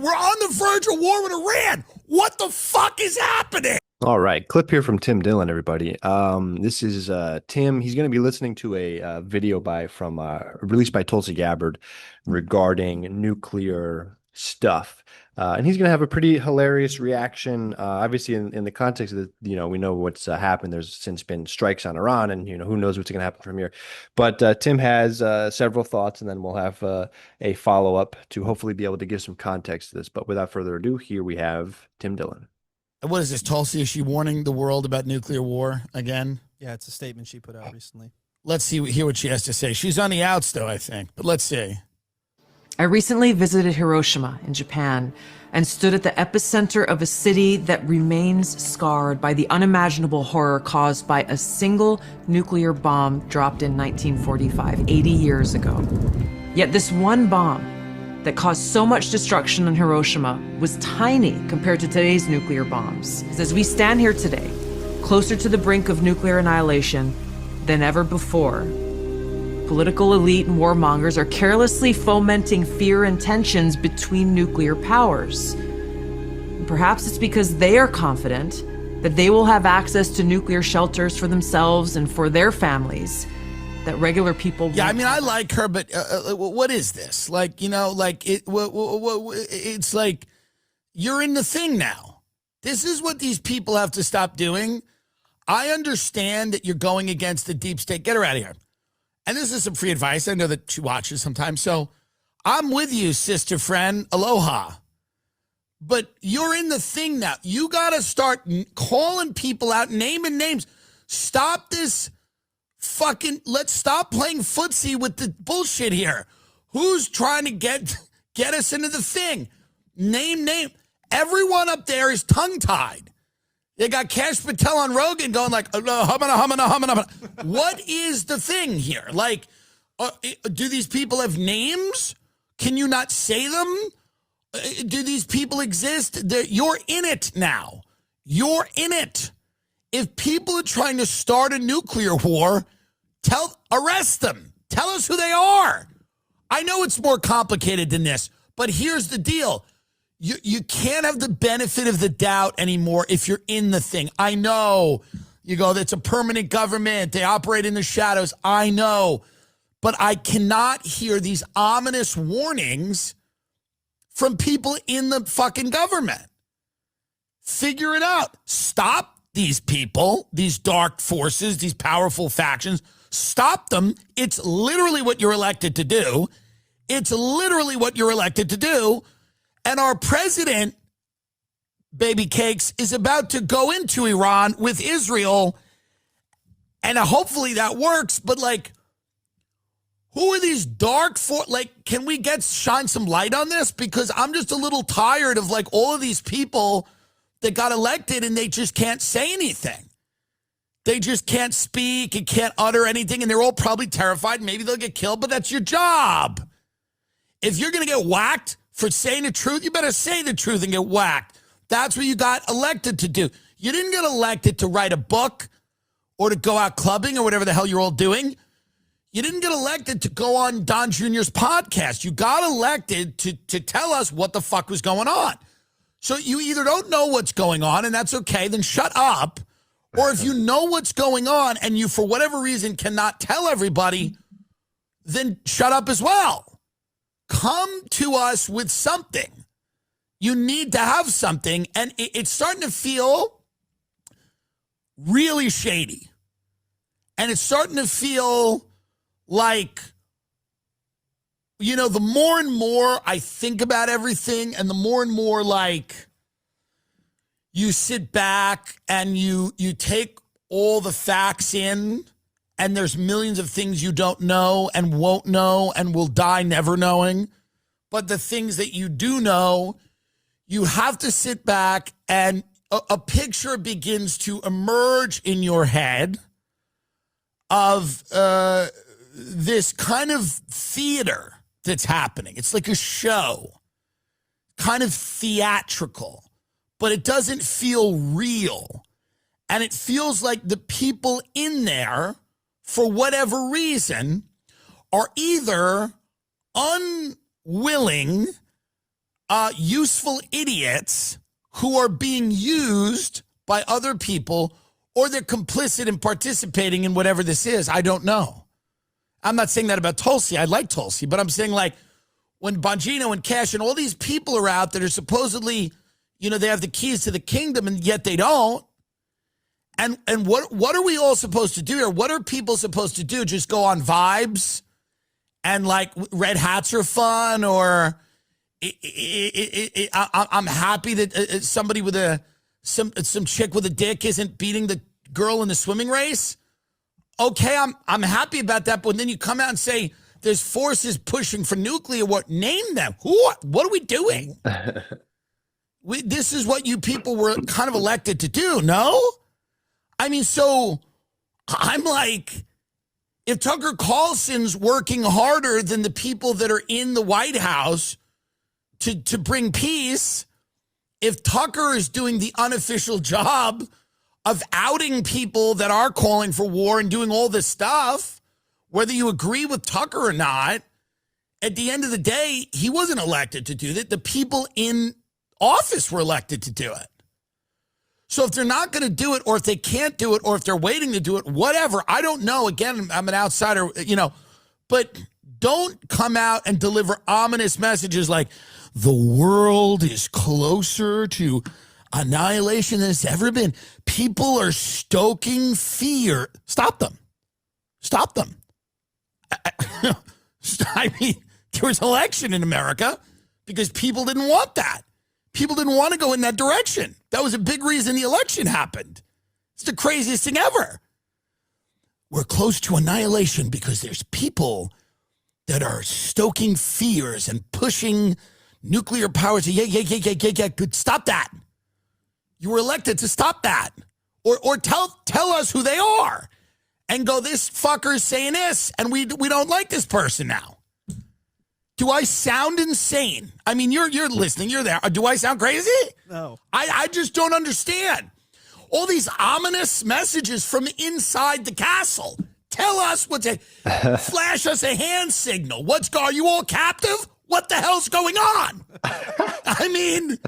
We're on the verge of war with Iran. What the fuck is happening? All right, clip here from Tim Dillon, everybody. This is Tim. He's going to be listening to a video from released by Tulsi Gabbard regarding nuclear stuff, and he's going to have a pretty hilarious reaction. Obviously, in the context of we know what's happened. There's since been strikes on Iran, and who knows what's going to happen from here. But Tim has several thoughts, and then we'll have a follow up to hopefully be able to give some context to this. But without further ado, here we have Tim Dillon. What is this, Tulsi? Is she warning the world about nuclear war again? Yeah, it's a statement she put out recently. Let's hear what she has to say. She's on the outs, though, I think. But let's see. I recently visited Hiroshima in Japan and stood at the epicenter of a city that remains scarred by the unimaginable horror caused by a single nuclear bomb dropped in 1945, 80 years ago. Yet this one bomb that caused so much destruction in Hiroshima was tiny compared to today's nuclear bombs. As we stand here today, closer to the brink of nuclear annihilation than ever before, political elite and warmongers are carelessly fomenting fear and tensions between nuclear powers. Perhaps it's because they are confident that they will have access to nuclear shelters for themselves and for their families that regular people Yeah, I mean, I like her, but what is this? Like, it's like you're in the thing now. This is what these people have to stop doing. I understand that you're going against the deep state. Get her out of here. And this is some free advice. I know that she watches sometimes. So I'm with you, sister friend. Aloha. But you're in the thing now. You got to start calling people out, naming names. Stop this. Let's stop playing footsie with the bullshit here. Who's trying to get us into the thing? Name. Everyone up there is tongue-tied. They got Cash Patel on Rogan going like, humana. What is the thing here? Like, do these people have names? Can you not say them? Do these people exist? You're in it now. You're in it. If people are trying to start a nuclear war, arrest them. Tell us who they are. I know it's more complicated than this, but here's the deal. You can't have the benefit of the doubt anymore if you're in the thing. I know. You go, that's a permanent government. They operate in the shadows. I know. But I cannot hear these ominous warnings from people in the fucking government. Figure it out. Stop these people, these dark forces, these powerful factions. Stop them. It's literally what you're elected to do. It's literally what you're elected to do. And our president, baby cakes, is about to go into Iran with Israel. And hopefully that works. But like, who are these dark can we shine some light on this? Because I'm just a little tired of like all of these people that got elected and they just can't say anything. They just can't speak and can't utter anything, and they're all probably terrified. Maybe they'll get killed, but that's your job. If you're going to get whacked for saying the truth, you better say the truth and get whacked. That's what you got elected to do. You didn't get elected to write a book or to go out clubbing or whatever the hell you're all doing. You didn't get elected to go on Don Jr.'s podcast. You got elected to tell us what the fuck was going on. So you either don't know what's going on, and that's okay, then shut up. Or if you know what's going on and you, for whatever reason, cannot tell everybody, then shut up as well. Come to us with something. You need to have something, and it's starting to feel really shady. And it's starting to feel like, the more and more I think about everything, and the more and more like you sit back and you take all the facts in, and there's millions of things you don't know and won't know and will die never knowing. But the things that you do know, you have to sit back and a picture begins to emerge in your head of this kind of theater that's happening. It's like a show, kind of theatrical, but it doesn't feel real. And it feels like the people in there, for whatever reason, are either unwilling useful idiots who are being used by other people, or they're complicit in participating in whatever this is. I don't know. I'm not saying that about Tulsi. I like Tulsi, but I'm saying like when Bongino and Cash and all these people are out that are supposedly, they have the keys to the kingdom and yet they don't. And what are we all supposed to do here? What are people supposed to do? Just go on vibes and like red hats are fun, or I'm happy that somebody with some chick with a dick isn't beating the girl in the swimming race. Okay, I'm happy about that, but then you come out and say there's forces pushing for nuclear. What? Name them. What are we doing? This is what you people were kind of elected to do, no? I mean, so I'm like, if Tucker Carlson's working harder than the people that are in the White House to bring peace, if Tucker is doing the unofficial job of outing people that are calling for war and doing all this stuff, whether you agree with Tucker or not, at the end of the day, he wasn't elected to do that. The people in office were elected to do it. So if they're not going to do it, or if they can't do it, or if they're waiting to do it, whatever, I don't know. Again, I'm an outsider, but don't come out and deliver ominous messages like the world is closer to annihilation than it's ever been. People are stoking fear. Stop them. Stop them. I mean, there was an election in America because people didn't want that. People didn't want to go in that direction. That was a big reason the election happened. It's the craziest thing ever. We're close to annihilation because there's people that are stoking fears and pushing nuclear powers. Yeah. Good. Stop that. You were elected to stop that. Or tell us who they are and go, this fucker's saying this and we don't like this person now. Do I sound insane? I mean, you're listening, you're there. Do I sound crazy? No. I just don't understand. All these ominous messages from inside the castle. Tell us flash us a hand signal. Are you all captive? What the hell's going on? I mean,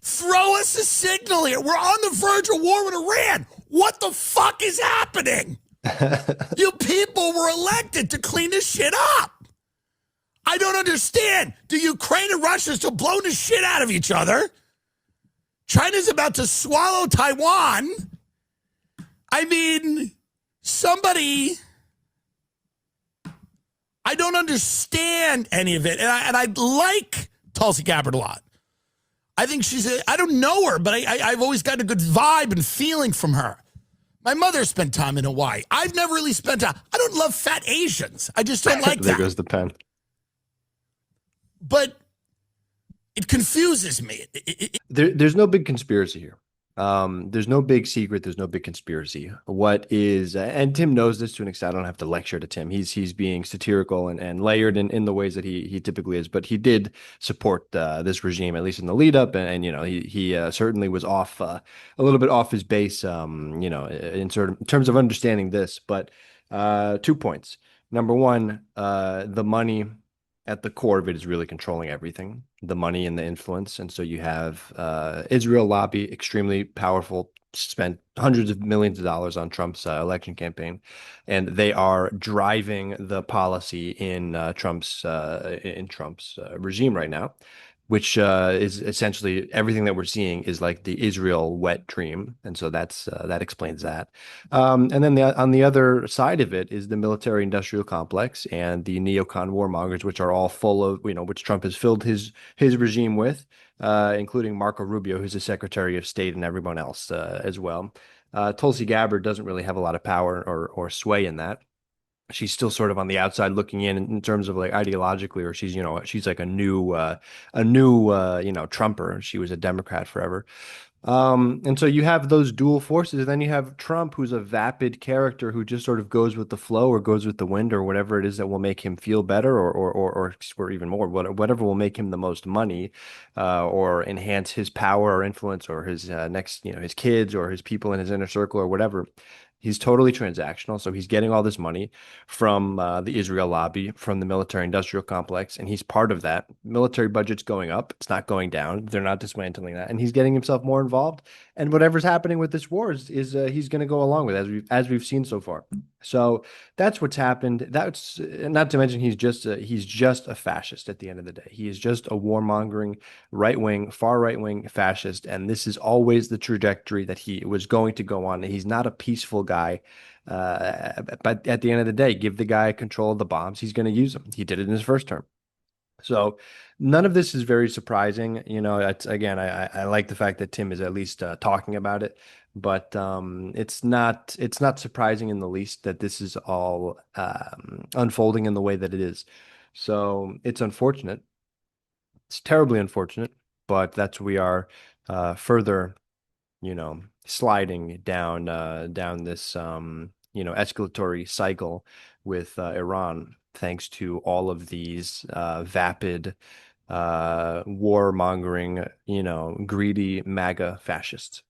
throw us a signal here. We're on the verge of war with Iran. What the fuck is happening? You people were elected to clean this shit up. I don't understand. Do Ukraine and Russia still blowing the shit out of each other? China's about to swallow Taiwan. I mean, I don't understand any of it. And I like Tulsi Gabbard a lot. I think I don't know her, but I've always gotten a good vibe and feeling from her. My mother spent time in Hawaii. I've never really spent time. I don't love fat Asians. I just don't like that. There goes the pen. But it confuses me. There's no big conspiracy here. There's no big secret. There's no big conspiracy. What is, and Tim knows this to an extent. I don't have to lecture to Tim. He's being satirical and layered in the ways that he typically is. But he did support this regime, at least in the lead up. And he certainly was off a little bit off his base, in terms of understanding this. But 2 points. Number one, the money at the core of it is really controlling everything, the money and the influence. And so you have Israel lobby, extremely powerful, spent hundreds of millions of dollars on Trump's election campaign. And they are driving the policy in Trump's regime right now, which is essentially everything that we're seeing is like the Israel wet dream. And so that explains that. And then on the other side of it is the military industrial complex and the neocon warmongers, which are all full of, which Trump has filled his regime with, including Marco Rubio, who's the Secretary of State, and everyone else as well. Tulsi Gabbard doesn't really have a lot of power or sway in that. She's still sort of on the outside looking in terms of like ideologically, or she's like a new Trumper. She was a Democrat forever. And so you have those dual forces, and then you have Trump, who's a vapid character who just sort of goes with the flow or goes with the wind or whatever it is that will make him feel better or even more, whatever will make him the most money, or enhance his power or influence or his his kids or his people in his inner circle or whatever. He's totally transactional. So he's getting all this money from the Israel lobby, from the military industrial complex, and he's part of that. Military budget's going up. It's not going down. They're not dismantling that. And he's getting himself more involved. And whatever's happening with this war is he's going to go along with, as we've seen so far. So that's what's happened. That's not to mention he's just a fascist at the end of the day. He is just a warmongering far right wing fascist, and this is always the trajectory that he was going to go on. He's not a peaceful guy, but at the end of the day, give the guy control of the bombs, he's going to use them. He did it in his first term. So none of this is very surprising. You know, again, I like the fact that Tim is at least talking about it, but it's not surprising in the least that this is all unfolding in the way that it is. So it's unfortunate. It's terribly unfortunate, but that's we are further, sliding down this escalatory cycle with Iran, thanks to all of these vapid, warmongering, greedy MAGA fascists.